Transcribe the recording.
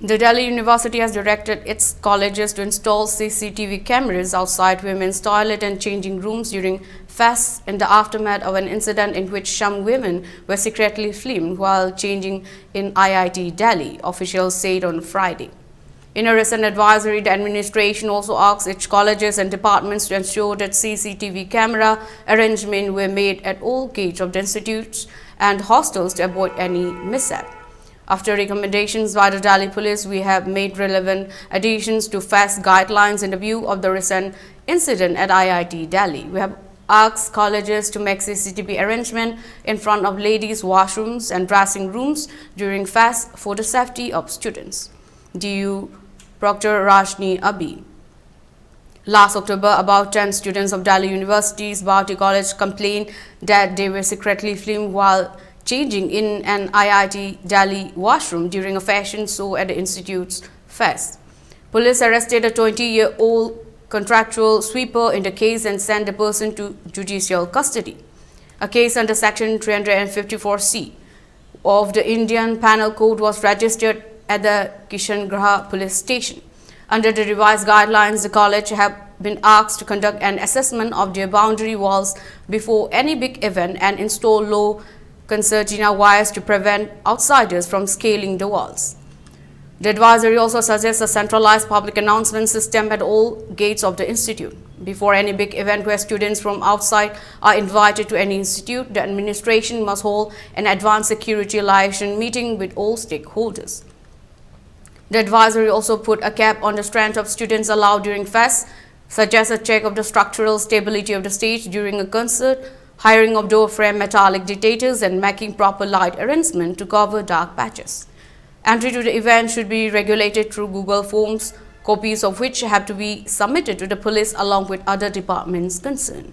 The Delhi University has directed its colleges to install CCTV cameras outside women's toilet and changing rooms during fasts in the aftermath of an incident in which some women were secretly filmed while changing in IIT Delhi, officials said on Friday. In a recent advisory, the administration also asked its colleges and departments to ensure that CCTV camera arrangements were made at all gates of the institutes and hostels to avoid any mishap. After recommendations by the Delhi police, we have made relevant additions to FAST guidelines in the view of the recent incident at IIT Delhi. We have asked colleges to make CCTV arrangement in front of ladies' washrooms and dressing rooms during FAST for the safety of students. DU Proctor Rashni Abi. Last October, about 10 students of Delhi University's Bharati College complained that they were secretly filmed while changing in an IIT Delhi washroom during a fashion show at the institute's fest. Police arrested a 20-year-old contractual sweeper in the case and sent the person to judicial custody. A case under Section 354C of the Indian Penal Code was registered at the Kishangarh police station. Under the revised guidelines, the college have been asked to conduct an assessment of their boundary walls before any big event and install low concertina wires to prevent outsiders from scaling the walls. The advisory also suggests a centralized public announcement system at all gates of the institute. Before any big event where students from outside are invited to any institute, the administration must hold an advanced security liaison meeting with all stakeholders. The advisory also put a cap on the strength of students allowed during fests, such as a check of the structural stability of the stage during a concert, hiring of door-frame metallic detectors, and making proper light arrangement to cover dark patches. Entry to the event should be regulated through Google Forms, copies of which have to be submitted to the police along with other departments concerned.